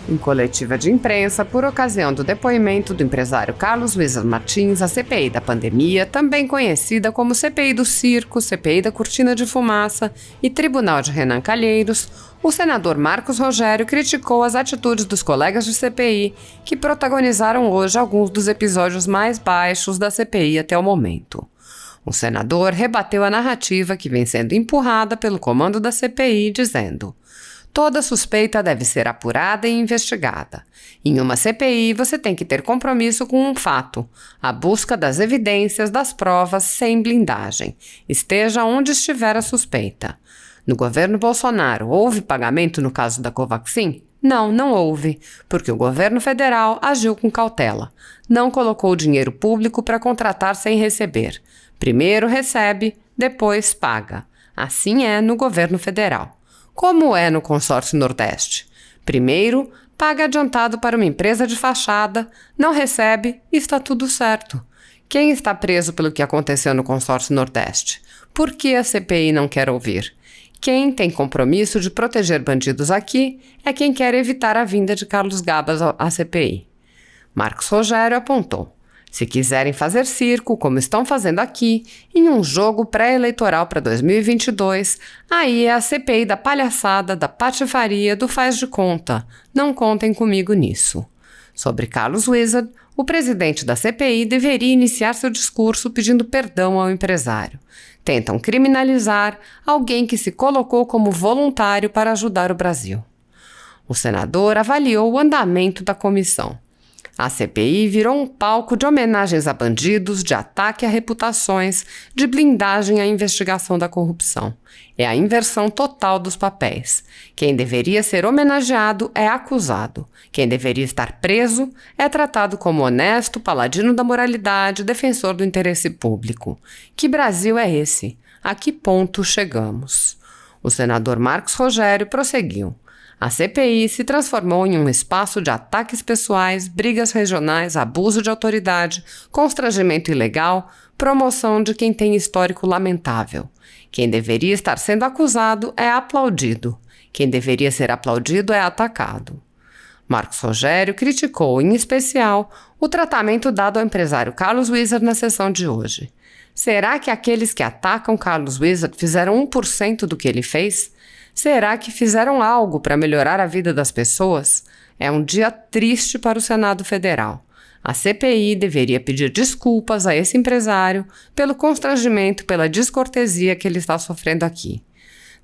Em coletiva de imprensa, por ocasião do depoimento do empresário Carlos Wizard Martins à CPI da pandemia, também conhecida como CPI do Circo, CPI da Cortina de Fumaça e Tribunal de Renan Calheiros, o senador Marcos Rogério criticou as atitudes dos colegas de CPI que protagonizaram hoje alguns dos episódios mais baixos da CPI até o momento. O senador rebateu a narrativa que vem sendo empurrada pelo comando da CPI, dizendo: toda suspeita deve ser apurada e investigada. Em uma CPI, você tem que ter compromisso com um fato, a busca das evidências, das provas, sem blindagem, esteja onde estiver a suspeita. No governo Bolsonaro, houve pagamento no caso da Covaxin? Não houve, porque o governo federal agiu com cautela. Não colocou dinheiro público para contratar sem receber. Primeiro recebe, depois paga. Assim é no governo federal. Como é no consórcio Nordeste? Primeiro, paga adiantado para uma empresa de fachada, não recebe e está tudo certo. Quem está preso pelo que aconteceu no consórcio Nordeste? Por que a CPI não quer ouvir? Quem tem compromisso de proteger bandidos aqui é quem quer evitar a vinda de Carlos Gabas à CPI. Marcos Rogério apontou: se quiserem fazer circo, como estão fazendo aqui, em um jogo pré-eleitoral para 2022, aí é a CPI da palhaçada, da patifaria, do faz de conta. Não contem comigo nisso. Sobre Carlos Wizard, o presidente da CPI deveria iniciar seu discurso pedindo perdão ao empresário. Tentam criminalizar alguém que se colocou como voluntário para ajudar o Brasil. O senador avaliou o andamento da comissão. A CPI virou um palco de homenagens a bandidos, de ataque a reputações, de blindagem à investigação da corrupção. É a inversão total dos papéis. Quem deveria ser homenageado é acusado. Quem deveria estar preso é tratado como honesto, paladino da moralidade, defensor do interesse público. Que Brasil é esse? A que ponto chegamos? O senador Marcos Rogério prosseguiu. A CPI se transformou em um espaço de ataques pessoais, brigas regionais, abuso de autoridade, constrangimento ilegal, promoção de quem tem histórico lamentável. Quem deveria estar sendo acusado é aplaudido. Quem deveria ser aplaudido é atacado. Marcos Rogério criticou, em especial, o tratamento dado ao empresário Carlos Wizard na sessão de hoje. Será que aqueles que atacam Carlos Wizard fizeram 1% do que ele fez? Será que fizeram algo para melhorar a vida das pessoas? É um dia triste para o Senado Federal. A CPI deveria pedir desculpas a esse empresário pelo constrangimento, pela descortesia que ele está sofrendo aqui.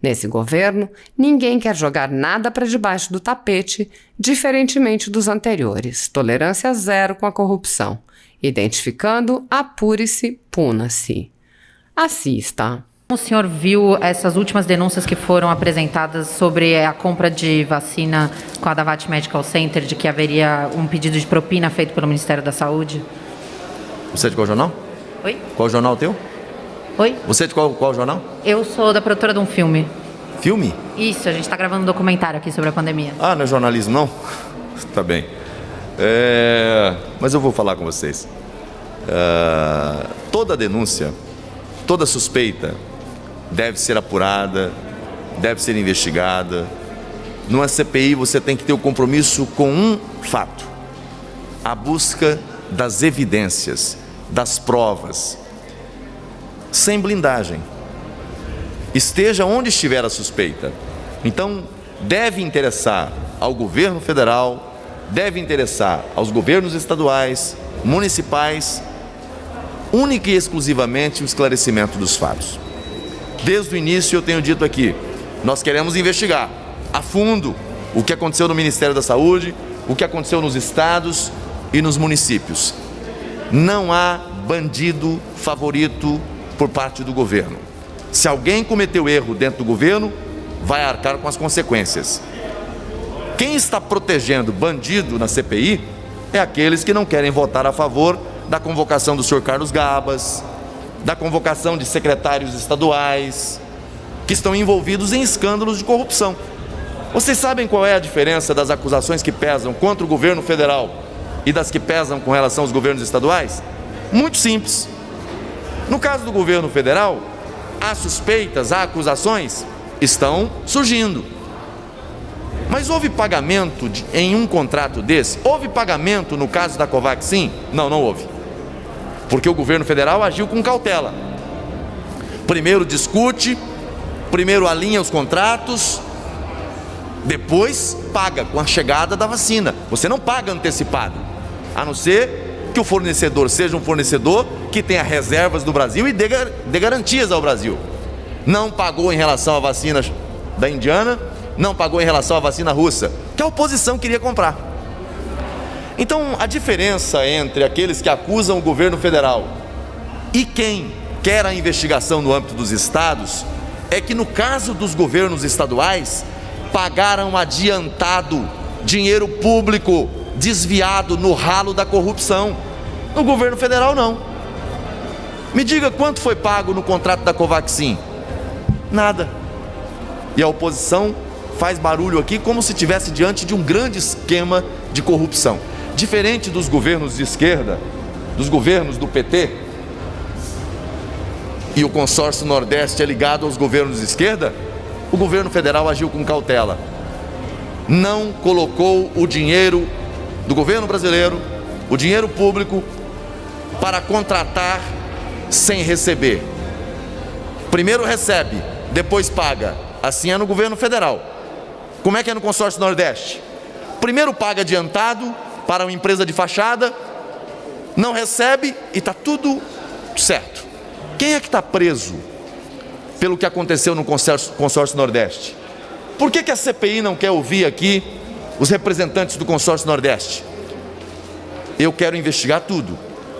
Nesse governo, ninguém quer jogar nada para debaixo do tapete, diferentemente dos anteriores. Tolerância zero com a corrupção. Identificando, apure-se, puna-se. Assista. O senhor viu essas últimas denúncias que foram apresentadas sobre a compra de vacina com a Davat Medical Center, de que haveria um pedido de propina feito pelo Ministério da Saúde? Você é de qual jornal? Oi? Qual jornal teu? Oi? Você é de qual jornal? Eu sou da produtora de um filme. Filme? Isso, a gente está gravando um documentário aqui sobre a pandemia. Ah, não é jornalismo, não? Tá bem. Mas eu vou falar com vocês. Toda denúncia, toda suspeita deve ser apurada, deve ser investigada. Numa CPI você tem que ter o compromisso com um fato: a busca das evidências, das provas, sem blindagem. Esteja onde estiver a suspeita. Então, deve interessar ao governo federal, deve interessar aos governos estaduais, municipais, única e exclusivamente o esclarecimento dos fatos. Desde o início eu tenho dito aqui, nós queremos investigar a fundo o que aconteceu no Ministério da Saúde, o que aconteceu nos estados e nos municípios. Não há bandido favorito por parte do governo. Se alguém cometeu erro dentro do governo, vai arcar com as consequências. Quem está protegendo bandido na CPI é aqueles que não querem votar a favor da convocação do senhor Carlos Gabas, da convocação de secretários estaduais, que estão envolvidos em escândalos de corrupção. Vocês sabem qual é a diferença das acusações que pesam contra o governo federal e das que pesam com relação aos governos estaduais? Muito simples. No caso do governo federal, há suspeitas, há acusações, estão surgindo. Mas houve pagamento em um contrato desse? Houve pagamento no caso da Covaxin? Não, não houve. Porque o governo federal agiu com cautela. Primeiro discute, primeiro alinha os contratos, depois paga com a chegada da vacina. Você não paga antecipado, a não ser que o fornecedor seja um fornecedor que tenha reservas do Brasil e dê garantias ao Brasil. Não pagou em relação à vacina da indiana, não pagou em relação à vacina russa, que a oposição queria comprar. Então, a diferença entre aqueles que acusam o governo federal e quem quer a investigação no âmbito dos estados é que, no caso dos governos estaduais, pagaram adiantado dinheiro público desviado no ralo da corrupção. No governo federal, não. Me diga quanto foi pago no contrato da Covaxin? Nada. E a oposição faz barulho aqui como se estivesse diante de um grande esquema de corrupção. Diferente dos governos de esquerda, dos governos do PT, e o consórcio Nordeste é ligado aos governos de esquerda, o governo federal agiu com cautela. Não colocou o dinheiro do governo brasileiro, o dinheiro público, para contratar sem receber. Primeiro recebe, depois paga. Assim é no governo federal. Como é que é no consórcio Nordeste? Primeiro paga adiantado para uma empresa de fachada, não recebe e está tudo certo. Quem é que está preso pelo que aconteceu no consórcio Nordeste? Por que a CPI não quer ouvir aqui os representantes do consórcio Nordeste? Eu quero investigar tudo.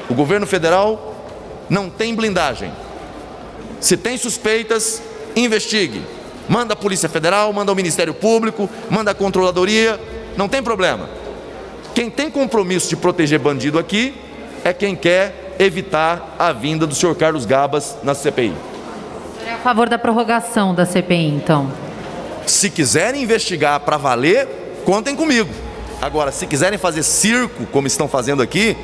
O governo federal não tem blindagem. Se tem suspeitas, investigue. Manda a Polícia Federal, manda o Ministério Público, manda a Controladoria, não tem problema. Quem tem compromisso de proteger bandido aqui é quem quer evitar a vinda do senhor Carlos Gabas na CPI. É a favor da prorrogação da CPI, então? Se quiserem investigar para valer, contem comigo. Agora, se quiserem fazer circo, como estão fazendo aqui,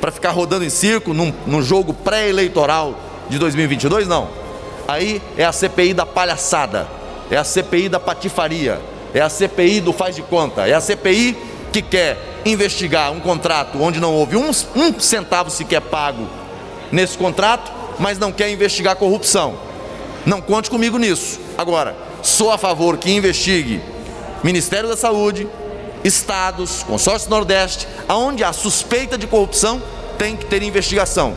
para ficar rodando em circo num jogo pré-eleitoral de 2022, não. Aí é a CPI da palhaçada, é a CPI da patifaria, é a CPI do faz de conta, é a CPI que quer investigar um contrato onde não houve um centavo sequer pago nesse contrato, mas não quer investigar corrupção. Não conte comigo nisso. Agora, sou a favor que investigue Ministério da Saúde, estados, consórcio Nordeste, aonde há suspeita de corrupção, tem que ter investigação.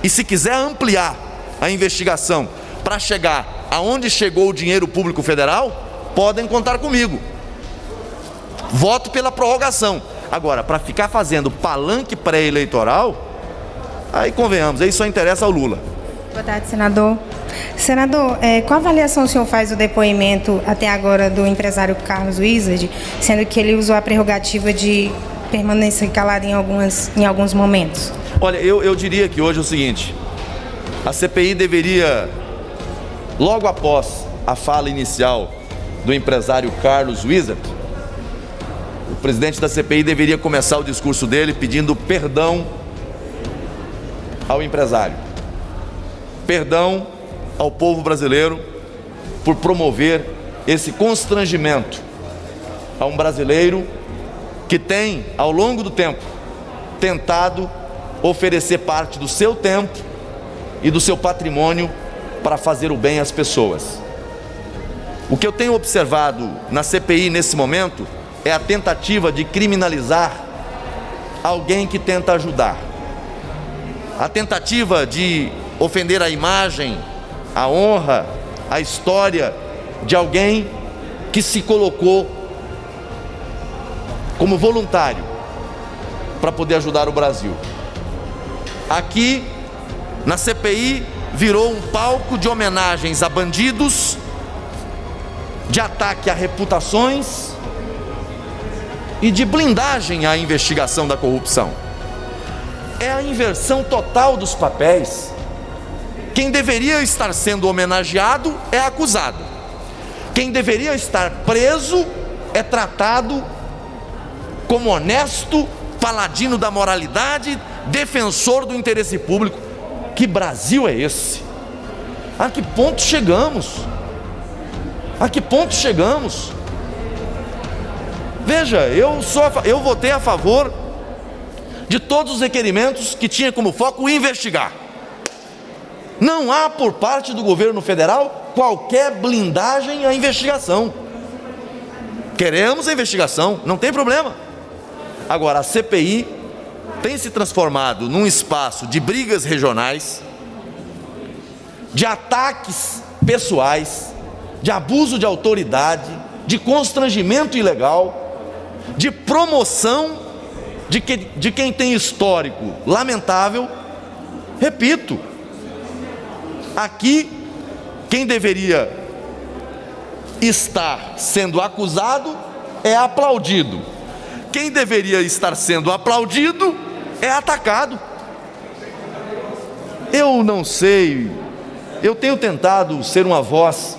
E se quiser ampliar a investigação para chegar aonde chegou o dinheiro público federal, podem contar comigo. Voto pela prorrogação. Agora, para ficar fazendo palanque pré-eleitoral, aí convenhamos, aí só interessa ao Lula. Boa tarde, senador. Senador, qual avaliação o senhor faz do depoimento até agora do empresário Carlos Wizard, sendo que ele usou a prerrogativa de permanecer calado em alguns momentos? Olha, eu diria que hoje é o seguinte: a CPI deveria, logo após a fala inicial do empresário Carlos Wizard, o presidente da CPI deveria começar o discurso dele pedindo perdão ao empresário, perdão ao povo brasileiro por promover esse constrangimento a um brasileiro que tem, ao longo do tempo, tentado oferecer parte do seu tempo e do seu patrimônio para fazer o bem às pessoas. O que eu tenho observado na CPI nesse momento é a tentativa de criminalizar alguém que tenta ajudar. A tentativa de ofender a imagem, a honra, a história de alguém que se colocou como voluntário para poder ajudar o Brasil. Aqui, na CPI, virou um palco de homenagens a bandidos, de ataque a reputações e de blindagem à investigação da corrupção. É a inversão total dos papéis. Quem deveria estar sendo homenageado é acusado. Quem deveria estar preso é tratado como honesto, paladino da moralidade, defensor do interesse público. Que Brasil é esse? A que ponto chegamos? A que ponto chegamos? Veja, eu votei a favor de todos os requerimentos que tinha como foco investigar. Não há por parte do governo federal qualquer blindagem à investigação. Queremos a investigação, não tem problema. Agora, a CPI tem se transformado num espaço de brigas regionais, de ataques pessoais, de abuso de autoridade, de constrangimento ilegal, de promoção de quem tem histórico lamentável. Repito, aqui quem deveria estar sendo acusado é aplaudido. Quem deveria estar sendo aplaudido é atacado. Eu não sei, eu tenho tentado ser uma voz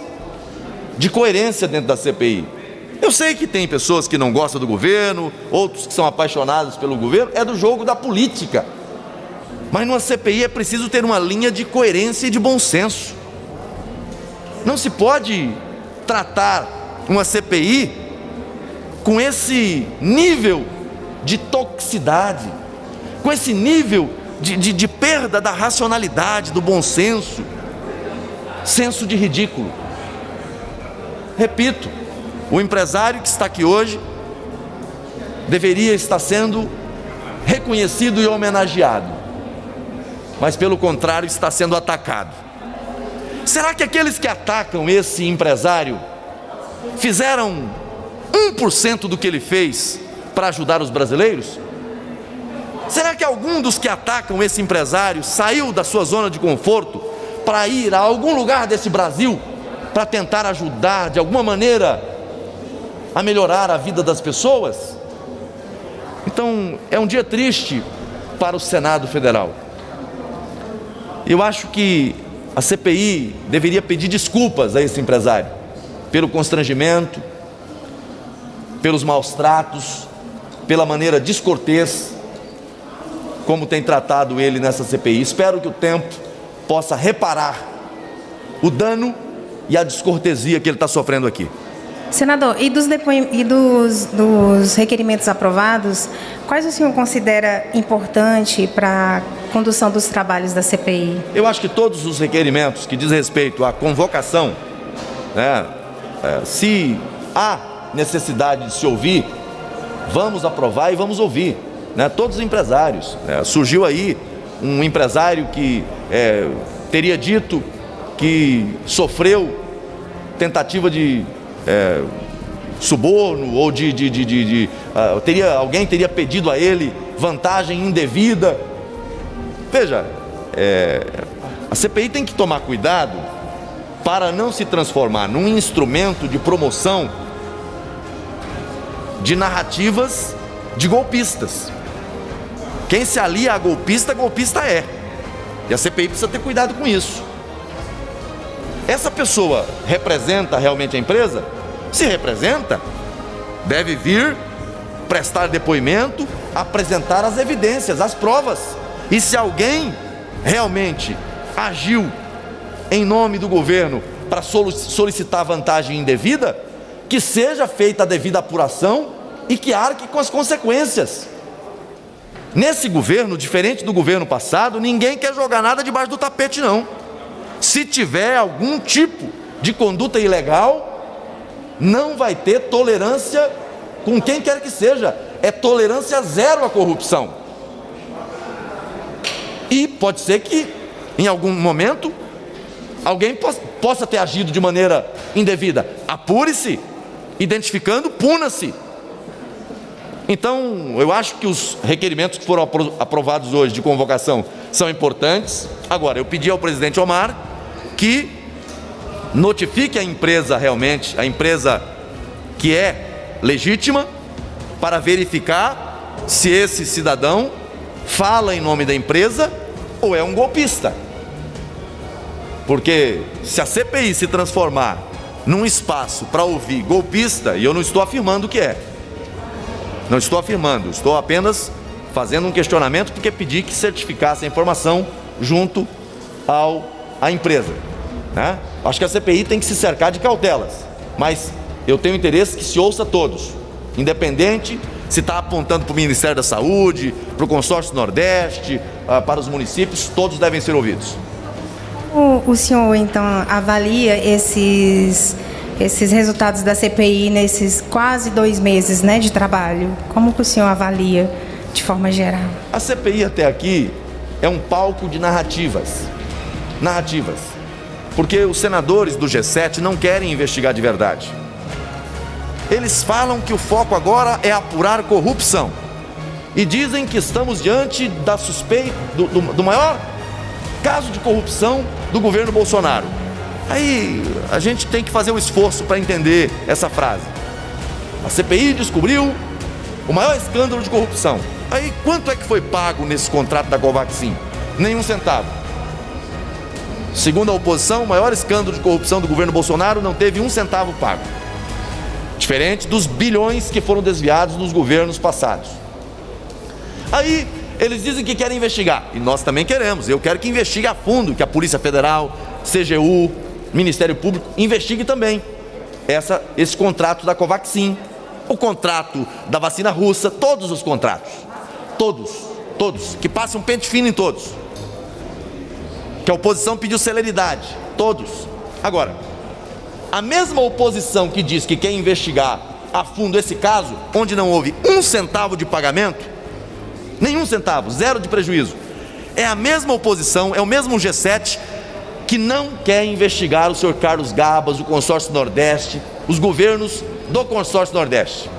de coerência dentro da CPI. Eu sei que tem pessoas que não gostam do governo, outros que são apaixonados pelo governo, é do jogo da política. Mas numa CPI é preciso ter uma linha de coerência e de bom senso. Não se pode tratar uma CPI com esse nível de toxicidade, com esse nível de perda da racionalidade, do bom senso, senso de ridículo. Repito, o empresário que está aqui hoje deveria estar sendo reconhecido e homenageado, mas pelo contrário está sendo atacado. Será que aqueles que atacam esse empresário fizeram 1% do que ele fez para ajudar os brasileiros? Será que algum dos que atacam esse empresário saiu da sua zona de conforto para ir a algum lugar desse Brasil para tentar ajudar de alguma maneira a melhorar a vida das pessoas? Então é um dia triste para o Senado Federal. Eu acho que a CPI deveria pedir desculpas a esse empresário pelo constrangimento, pelos maus tratos, pela maneira descortês como tem tratado ele nessa CPI. Espero que o tempo possa reparar o dano e a descortesia que ele está sofrendo aqui. Senador, e dos requerimentos aprovados, quais o senhor considera importante para a condução dos trabalhos da CPI? Eu acho que todos os requerimentos que diz respeito à convocação, né, se há necessidade de se ouvir, vamos aprovar e vamos ouvir, né, todos os empresários. Surgiu aí um empresário que teria dito que sofreu tentativa de suborno ou alguém teria pedido a ele vantagem indevida. Veja, a CPI tem que tomar cuidado para não se transformar num instrumento de promoção de narrativas de golpistas. Quem se alia a golpista, golpista é. E a CPI precisa ter cuidado com isso. Essa pessoa representa realmente a empresa? Se representa, deve vir prestar depoimento, apresentar as evidências, as provas. E se alguém realmente agiu em nome do governo para solicitar vantagem indevida, que seja feita a devida apuração e que arque com as consequências. Nesse governo, diferente do governo passado, ninguém quer jogar nada debaixo do tapete, não. Se tiver algum tipo de conduta ilegal, não vai ter tolerância com quem quer que seja. É tolerância zero à corrupção. E pode ser que, em algum momento, alguém possa ter agido de maneira indevida. Apure-se, identificando, puna-se. Então, eu acho que os requerimentos que foram aprovados hoje de convocação são importantes. Agora, eu pedi ao presidente Omar que notifique a empresa realmente, a empresa que é legítima, para verificar se esse cidadão fala em nome da empresa ou é um golpista. Porque se a CPI se transformar num espaço para ouvir golpista, e eu não estou afirmando que é, não estou afirmando, estou apenas fazendo um questionamento porque pedi que certificasse a informação junto à empresa, né? Acho que a CPI tem que se cercar de cautelas, mas eu tenho interesse que se ouça todos, Independente se está apontando para o Ministério da Saúde, para o Consórcio Nordeste, para os municípios, todos devem ser ouvidos. O senhor, então, avalia esses resultados da CPI nesses quase 2 meses, né, de trabalho? Como que o senhor avalia de forma geral? A CPI até aqui é um palco de narrativas. Porque os senadores do G7 não querem investigar de verdade. Eles falam que o foco agora é apurar corrupção. E dizem que estamos diante da suspeita do maior caso de corrupção do governo Bolsonaro. Aí a gente tem que fazer um esforço para entender essa frase. A CPI descobriu o maior escândalo de corrupção. Aí quanto é que foi pago nesse contrato da Covaxin? Nenhum centavo. Segundo a oposição, o maior escândalo de corrupção do governo Bolsonaro não teve 1 centavo pago. Diferente dos bilhões que foram desviados nos governos passados. Aí eles dizem que querem investigar, e nós também queremos. Eu quero que investigue a fundo, que a Polícia Federal, CGU, Ministério Público investigue também esse contrato da Covaxin, o contrato da vacina russa, todos os contratos, todos, que passam um pente fino em todos, que a oposição pediu celeridade, todos. Agora, a mesma oposição que diz que quer investigar a fundo esse caso, onde não houve 1 centavo de pagamento, nenhum centavo, 0 de prejuízo, é a mesma oposição, é o mesmo G7 que não quer investigar o senhor Carlos Gabas, o Consórcio Nordeste, os governos do Consórcio Nordeste.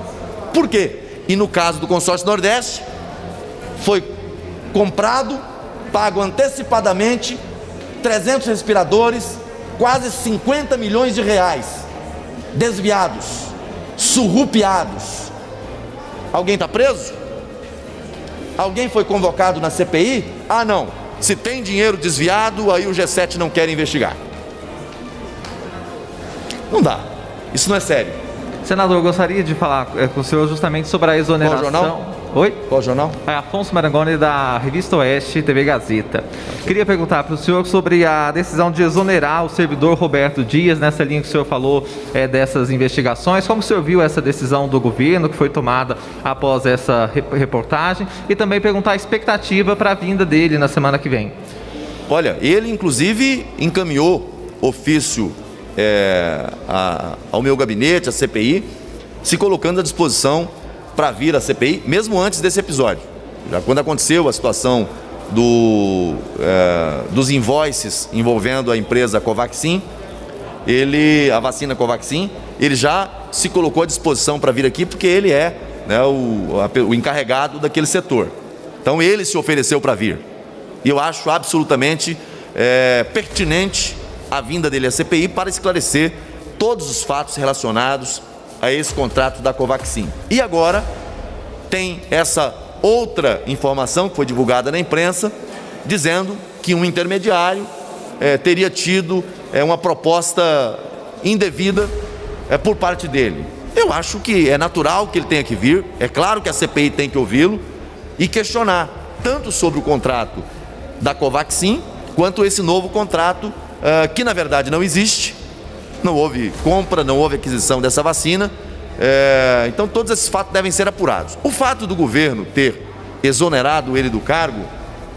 Por quê? E no caso do Consórcio Nordeste, foi comprado, pago antecipadamente, 300 respiradores, quase 50 milhões de reais, desviados, surrupiados. Alguém está preso? Alguém foi convocado na CPI? Ah, não. Se tem dinheiro desviado, aí o G7 não quer investigar. Não dá. Isso não é sério. Senador, eu gostaria de falar com o senhor justamente sobre a exoneração. Qual jornal? Oi? Qual jornal? É Afonso Marangoni, da Revista Oeste, TV Gazeta. Queria perguntar para o senhor sobre a decisão de exonerar o servidor Roberto Dias, nessa linha que o senhor falou dessas investigações. Como o senhor viu essa decisão do governo que foi tomada após essa reportagem? E também perguntar a expectativa para a vinda dele na semana que vem. Olha, ele inclusive encaminhou ofício ao meu gabinete, à CPI, se colocando à disposição para vir à CPI, mesmo antes desse episódio. Já quando aconteceu a situação dos invoices envolvendo a empresa Covaxin, a vacina Covaxin, ele já se colocou à disposição para vir aqui, porque ele é, né, o encarregado daquele setor. Então ele se ofereceu para vir. E eu acho absolutamente pertinente a vinda dele à CPI para esclarecer todos os fatos relacionados a esse contrato da Covaxin. E agora tem essa outra informação que foi divulgada na imprensa, dizendo que um intermediário teria tido uma proposta indevida por parte dele. Eu acho que é natural que ele tenha que vir, é claro que a CPI tem que ouvi-lo e questionar tanto sobre o contrato da Covaxin, quanto esse novo contrato que na verdade não existe. Não houve compra, não houve aquisição dessa vacina, então todos esses fatos devem ser apurados. O fato do governo ter exonerado ele do cargo,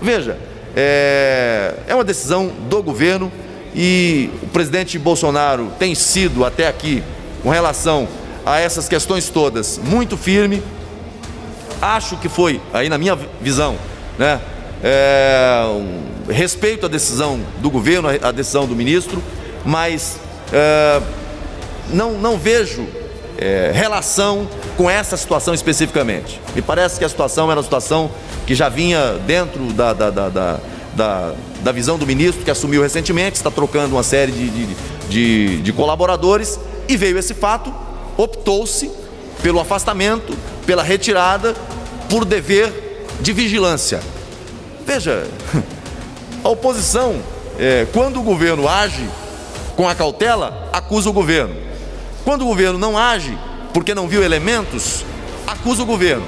veja, é uma decisão do governo e o presidente Bolsonaro tem sido até aqui, com relação a essas questões todas, muito firme. Acho que foi, aí na minha visão, né, respeito à decisão do governo, à decisão do ministro, mas não vejo relação com essa situação especificamente. Me parece que a situação era uma situação que já vinha dentro da visão do ministro, que assumiu recentemente, está trocando uma série de colaboradores, e veio esse fato, optou-se pelo afastamento, pela retirada, por dever de vigilância. Veja, a oposição, quando o governo age com a cautela, acusa o governo. Quando o governo não age, porque não viu elementos, acusa o governo.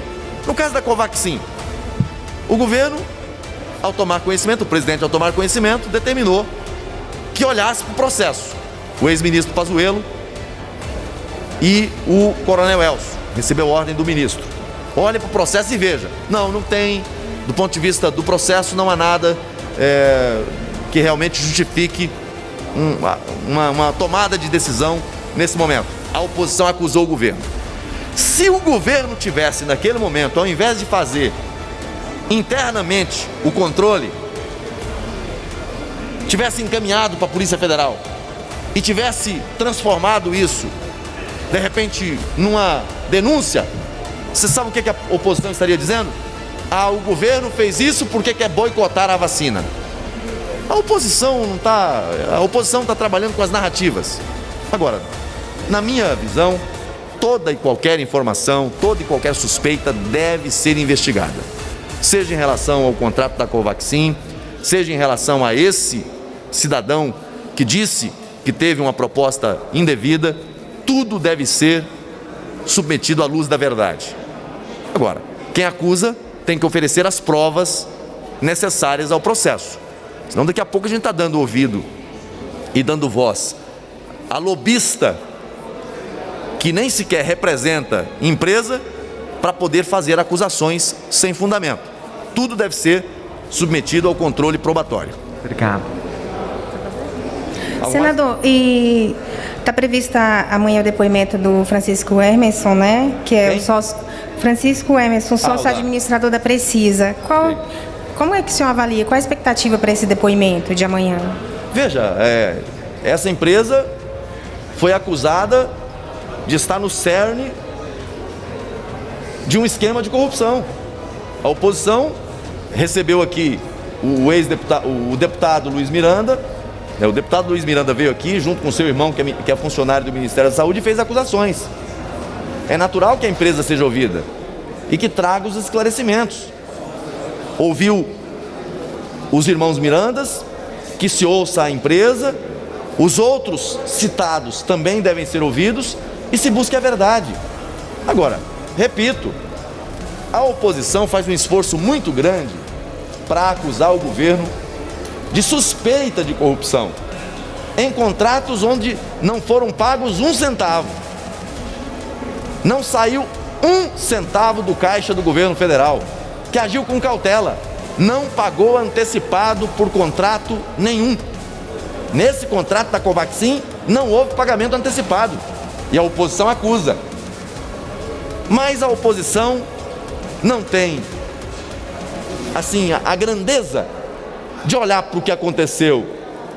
No caso da Covaxin, o governo, ao tomar conhecimento, o presidente, ao tomar conhecimento, determinou que olhasse para o processo. O ex-ministro Pazuello e o coronel Elcio, recebeu ordem do ministro. Olhe para o processo e veja. Não tem. Do ponto de vista do processo, não há nada que realmente justifique uma tomada de decisão nesse momento. A oposição acusou o governo. Se o governo tivesse, naquele momento, ao invés de fazer internamente o controle, tivesse encaminhado para a Polícia Federal e tivesse transformado isso, de repente, numa denúncia, você sabe o que a oposição estaria dizendo? O governo fez isso porque quer boicotar a vacina. A oposição está trabalhando com as narrativas. Agora, na minha visão, toda e qualquer informação, toda e qualquer suspeita deve ser investigada. Seja em relação ao contrato da Covaxin, seja em relação a esse cidadão que disse que teve uma proposta indevida, tudo deve ser submetido à luz da verdade. Agora, quem acusa tem que oferecer as provas necessárias ao processo. Senão daqui a pouco a gente está dando ouvido e dando voz a lobista que nem sequer representa empresa para poder fazer acusações sem fundamento. Tudo deve ser submetido ao controle probatório. Obrigado. Senador, e está prevista amanhã o depoimento do Francisco Emerson, né? Que é o sócio. Francisco Emerson, sócio administrador da Precisa. Como é que o senhor avalia? Qual a expectativa para esse depoimento de amanhã? Veja, essa empresa foi acusada de estar no cerne de um esquema de corrupção. A oposição recebeu aqui o deputado Luiz Miranda. O deputado Luiz Miranda veio aqui junto com seu irmão, que é funcionário do Ministério da Saúde, e fez acusações. É natural que a empresa seja ouvida e que traga os esclarecimentos. Ouviu os irmãos Mirandas, que se ouça a empresa, os outros citados também devem ser ouvidos e se busque a verdade. Agora, repito, a oposição faz um esforço muito grande para acusar o governo de suspeita de corrupção em contratos onde não foram pagos um centavo. Não saiu um centavo do caixa do governo federal, que agiu com cautela, não pagou antecipado por contrato nenhum. Nesse contrato da Covaxin não houve pagamento antecipado e a oposição acusa. Mas a oposição não tem, assim, a grandeza de olhar para o que aconteceu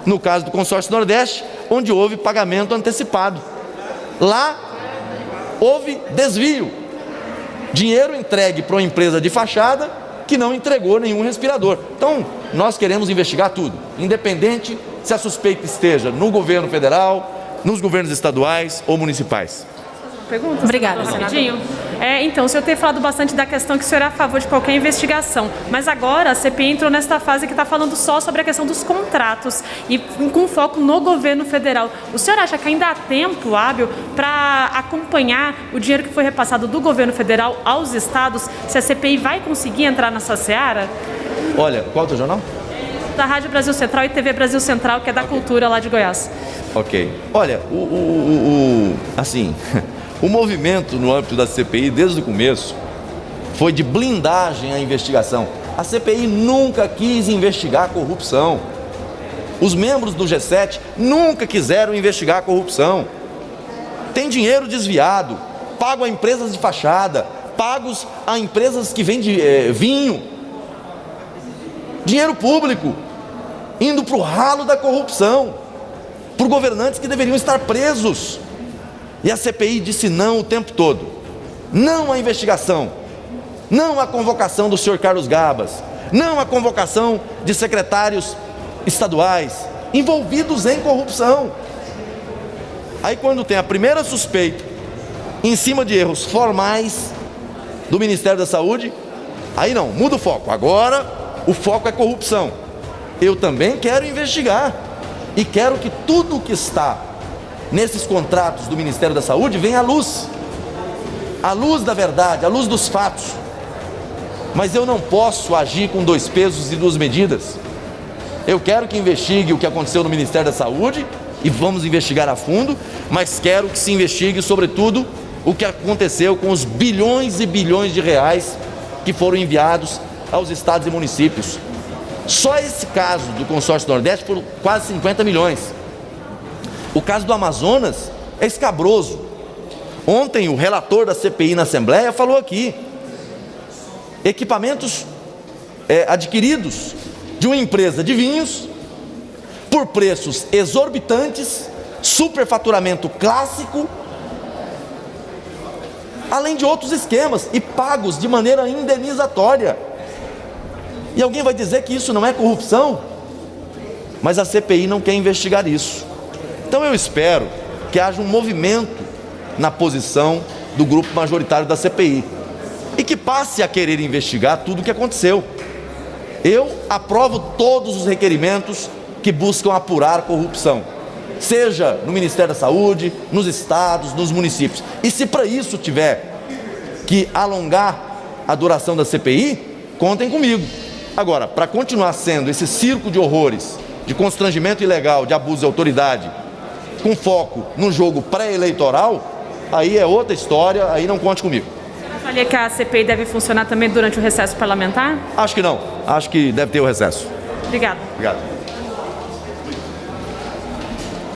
no caso do Consórcio Nordeste, onde houve pagamento antecipado. Lá houve desvio, dinheiro entregue para uma empresa de fachada que não entregou nenhum respirador. Então, nós queremos investigar tudo, independente se a suspeita esteja no governo federal, nos governos estaduais ou municipais. Pergunta? Obrigada, senador. Então, o senhor tem falado bastante da questão que o senhor é a favor de qualquer investigação, mas agora a CPI entrou nesta fase que está falando só sobre a questão dos contratos e com foco no governo federal. O senhor acha que ainda há tempo hábil para acompanhar o dinheiro que foi repassado do governo federal aos estados? Se a CPI vai conseguir entrar nessa seara? Olha, qual é o teu jornal? Da Rádio Brasil Central e TV Brasil Central, que é da Cultura lá de Goiás. Ok. Olha, assim... O movimento no âmbito da CPI, desde o começo, foi de blindagem à investigação. A CPI nunca quis investigar a corrupção. Os membros do G7 nunca quiseram investigar a corrupção. Tem dinheiro desviado, pago a empresas de fachada, pagos a empresas que vendem vinho. Dinheiro público, indo para o ralo da corrupção, por governantes que deveriam estar presos. E a CPI disse não o tempo todo. Não à investigação, não à convocação do senhor Carlos Gabas, não à convocação de secretários estaduais envolvidos em corrupção. Aí quando tem a primeira suspeita em cima de erros formais do Ministério da Saúde, aí não, muda o foco. Agora o foco é corrupção. Eu também quero investigar e quero que tudo o que está nesses contratos do Ministério da Saúde venha à luz da verdade, à luz dos fatos. Mas eu não posso agir com dois pesos e duas medidas. Eu quero que investigue o que aconteceu no Ministério da Saúde e vamos investigar a fundo, mas quero que se investigue, sobretudo, o que aconteceu com os bilhões e bilhões de reais que foram enviados aos estados e municípios. Só esse caso do consórcio Nordeste foram quase 50 milhões. O caso do Amazonas é escabroso. Ontem o relator da CPI na Assembleia falou aqui, equipamentos adquiridos de uma empresa de vinhos por preços exorbitantes, superfaturamento clássico, além de outros esquemas, e pagos de maneira indenizatória. E alguém vai dizer que isso não é corrupção? Mas a CPI não quer investigar isso. Então eu espero que haja um movimento na posição do grupo majoritário da CPI e que passe a querer investigar tudo o que aconteceu. Eu aprovo todos os requerimentos que buscam apurar corrupção, seja no Ministério da Saúde, nos estados, nos municípios. E se para isso tiver que alongar a duração da CPI, contem comigo. Agora, para continuar sendo esse circo de horrores, de constrangimento ilegal, de abuso de autoridade, com foco no jogo pré-eleitoral, aí é outra história, aí não conte comigo. Você avalia que a CPI deve funcionar também durante o recesso parlamentar? Acho que não, acho que deve ter o recesso. Obrigada. Obrigado.